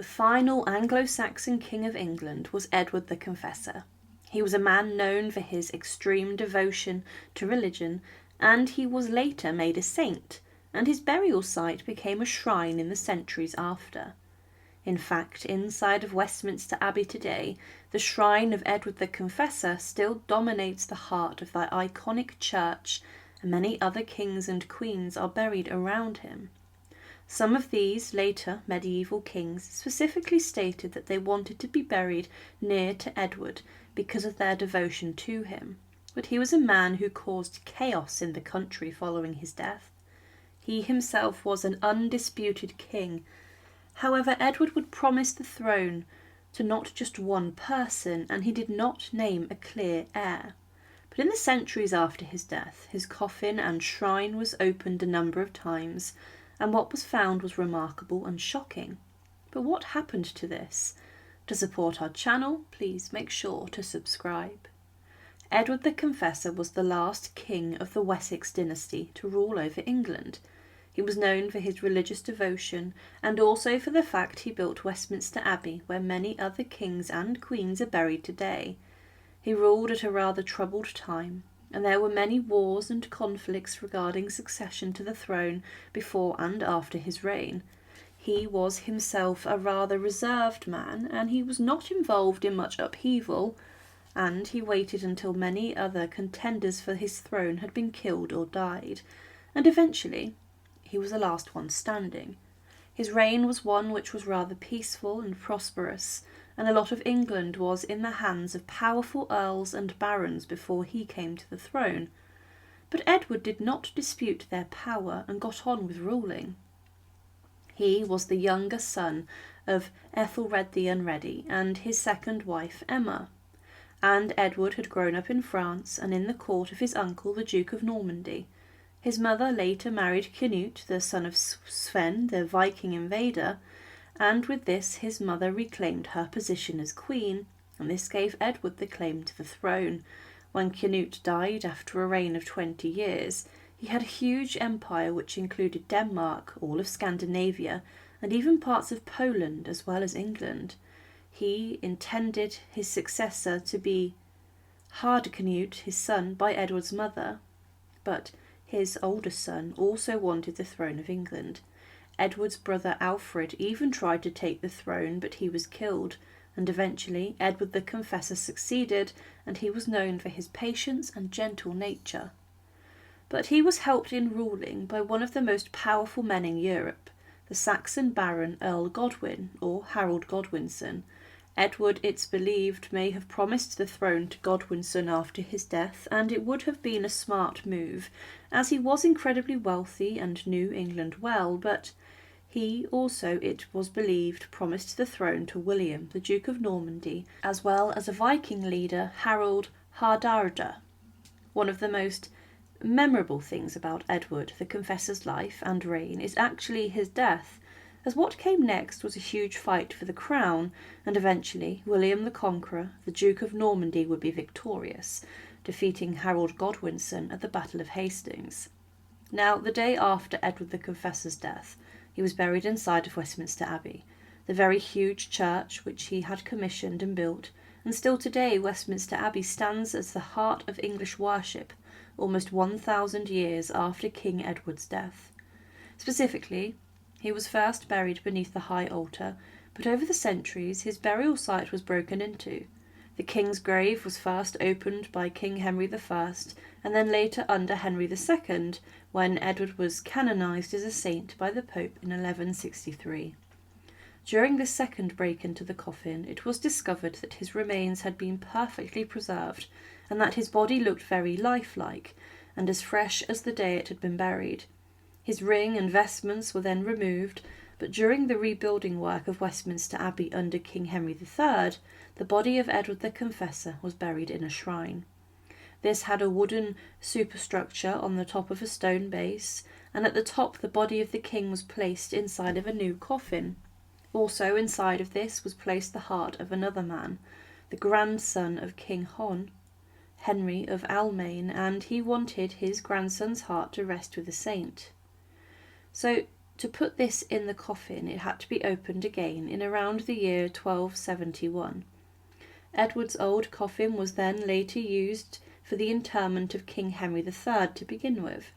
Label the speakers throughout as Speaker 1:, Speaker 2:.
Speaker 1: The final Anglo-Saxon King of England was Edward the Confessor. He was a man known for his extreme devotion to religion, and he was later made a saint, and his burial site became a shrine in the centuries after. In fact, inside of Westminster Abbey today, the shrine of Edward the Confessor still dominates the heart of that iconic church, and many other kings and queens are buried around him. Some of these later medieval kings specifically stated that they wanted to be buried near to Edward because of their devotion to him, but he was a man who caused chaos in the country following his death. He himself was an undisputed king. However, Edward would promise the throne to not just one person, and he did not name a clear heir. But in the centuries after his death, his coffin and shrine was opened a number of times, and what was found was remarkable and shocking. But what happened to this? To support our channel, please make sure to subscribe. Edward the Confessor was the last king of the Wessex dynasty to rule over England. He was known for his religious devotion and also for the fact he built Westminster Abbey, where many other kings and queens are buried today. He ruled at a rather troubled time, and there were many wars and conflicts regarding succession to the throne before and after his reign. He was himself a rather reserved man, and he was not involved in much upheaval, and he waited until many other contenders for his throne had been killed or died, and eventually he was the last one standing. His reign was one which was rather peaceful and prosperous, and a lot of England was in the hands of powerful earls and barons before he came to the throne. But Edward did not dispute their power and got on with ruling. He was the younger son of Ethelred the Unready and his second wife Emma, and Edward had grown up in France and in the court of his uncle the Duke of Normandy. His mother later married Canute, the son of Sven, the Viking invader, and with this his mother reclaimed her position as queen, and this gave Edward the claim to the throne. When Canute died after a reign of 20 years, he had a huge empire which included Denmark, all of Scandinavia, and even parts of Poland as well as England. He intended his successor to be Hardicanute, his son, by Edward's mother, but his older son also wanted the throne of England. Edward's brother Alfred even tried to take the throne, but he was killed, and eventually Edward the Confessor succeeded, and he was known for his patience and gentle nature. But he was helped in ruling by one of the most powerful men in Europe, the Saxon Baron Earl Godwin, or Harold Godwinson. Edward, it's believed, may have promised the throne to Godwinson after his death, and it would have been a smart move, as he was incredibly wealthy and knew England well, but he also, it was believed, promised the throne to William, the Duke of Normandy, as well as a Viking leader, Harold Hardarda. One of the most memorable things about Edward the Confessor's life and reign is actually his death, as what came next was a huge fight for the crown, and eventually William the Conqueror, the Duke of Normandy, would be victorious, defeating Harold Godwinson at the Battle of Hastings. Now, the day after Edward the Confessor's death, he was buried inside of Westminster Abbey, the very huge church which he had commissioned and built, and still today Westminster Abbey stands as the heart of English worship, almost 1,000 years after King Edward's death. Specifically, he was first buried beneath the high altar, but over the centuries his burial site was broken into. The king's grave was first opened by King Henry I, and then later under Henry II, when Edward was canonised as a saint by the Pope in 1163. During this second break into the coffin, it was discovered that his remains had been perfectly preserved, and that his body looked very lifelike, and as fresh as the day it had been buried. His ring and vestments were then removed, but during the rebuilding work of Westminster Abbey under King Henry III, the body of Edward the Confessor was buried in a shrine. This had a wooden superstructure on the top of a stone base, and at the top the body of the king was placed inside of a new coffin. Also inside of this was placed the heart of another man, the grandson of King Hon, Henry of Almaine, and he wanted his grandson's heart to rest with a saint. So, To put this in the coffin, it had to be opened again in around the year 1271. Edward's old coffin was then later used for the interment of King Henry III to begin with.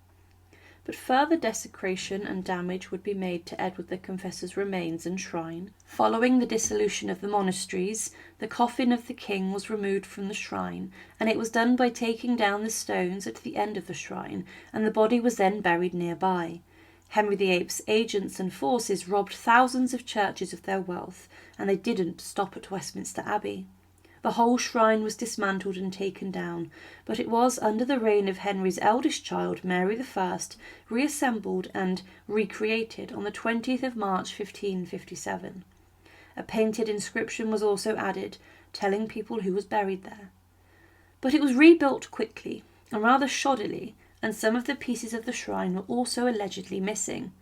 Speaker 1: But further desecration and damage would be made to Edward the Confessor's remains and shrine. Following the dissolution of the monasteries, the coffin of the king was removed from the shrine, and it was done by taking down the stones at the end of the shrine, and the body was then buried nearby. Henry VIII's agents and forces robbed thousands of churches of their wealth, and they didn't stop at Westminster Abbey. The whole shrine was dismantled and taken down, but it was under the reign of Henry's eldest child, Mary I, reassembled and recreated on the 20th of March 1557. A painted inscription was also added, telling people who was buried there. But it was rebuilt quickly and rather shoddily, and some of the pieces of the shrine were also allegedly missing.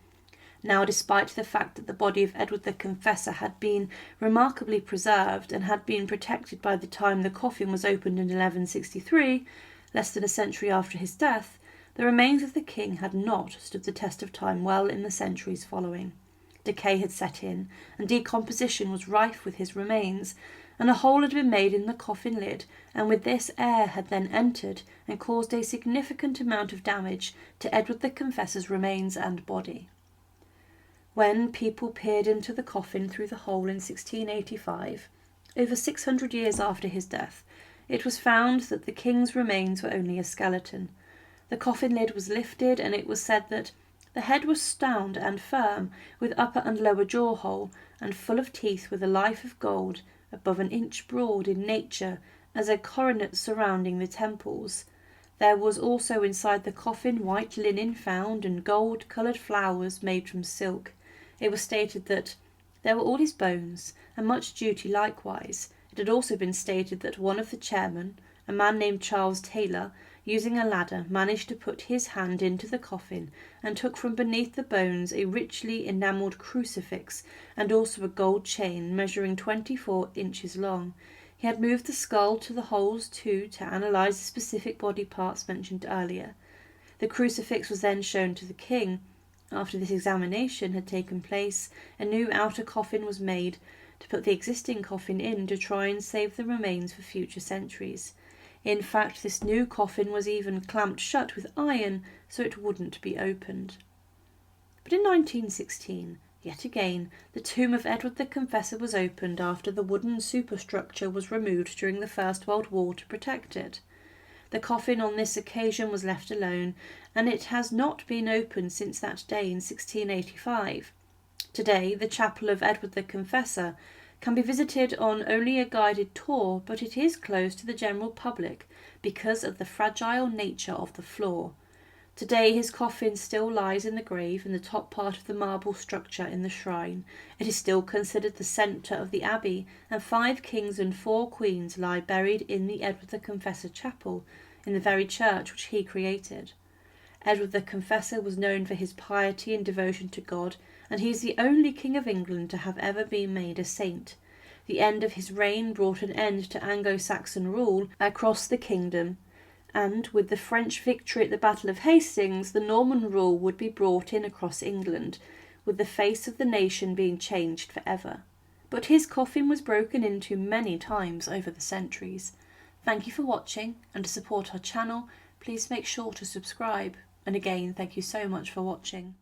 Speaker 1: Now, despite the fact that the body of Edward the Confessor had been remarkably preserved and had been protected by the time the coffin was opened in 1163, less than a century after his death, the remains of the king had not stood the test of time well in the centuries following. Decay had set in, and decomposition was rife with his remains, and a hole had been made in the coffin lid, and with this air had then entered and caused a significant amount of damage to Edward the Confessor's remains and body. When people peered into the coffin through the hole in 1685, over 600 years after his death, it was found that the king's remains were only a skeleton. The coffin lid was lifted, and it was said that the head was sound and firm, with upper and lower jaw hole, and full of teeth with a life of gold, above an inch broad in nature, as a coronet surrounding the temples. There was also inside the coffin white linen found, and gold-coloured flowers made from silk. It was stated that there were all his bones, and much duty likewise. It had also been stated that one of the chairmen, a man named Charles Taylor, using a ladder, managed to put his hand into the coffin and took from beneath the bones a richly enamelled crucifix and also a gold chain measuring 24 inches long. He had moved the skull to the holes too to analyse the specific body parts mentioned earlier. The crucifix was then shown to the king. After this examination had taken place, a new outer coffin was made to put the existing coffin in to try and save the remains for future centuries. In fact, this new coffin was even clamped shut with iron so it wouldn't be opened. But in 1916, yet again, the tomb of Edward the Confessor was opened after the wooden superstructure was removed during the First World War to protect it. The coffin on this occasion was left alone, and it has not been opened since that day in 1685. Today, the chapel of Edward the Confessor can be visited on only a guided tour, but it is closed to the general public because of the fragile nature of the floor. Today his coffin still lies in the grave in the top part of the marble structure in the shrine. It is still considered the centre of the abbey, and 5 kings and 4 queens lie buried in the Edward the Confessor chapel, in the very church which he created. Edward the Confessor was known for his piety and devotion to God, and he is the only king of England to have ever been made a saint. The end of his reign brought an end to Anglo-Saxon rule across the kingdom, and with the French victory at the Battle of Hastings, the Norman rule would be brought in across England, with the face of the nation being changed forever. But his coffin was broken into many times over the centuries. Thank you for watching, and to support our channel, please make sure to subscribe. And again, thank you so much for watching.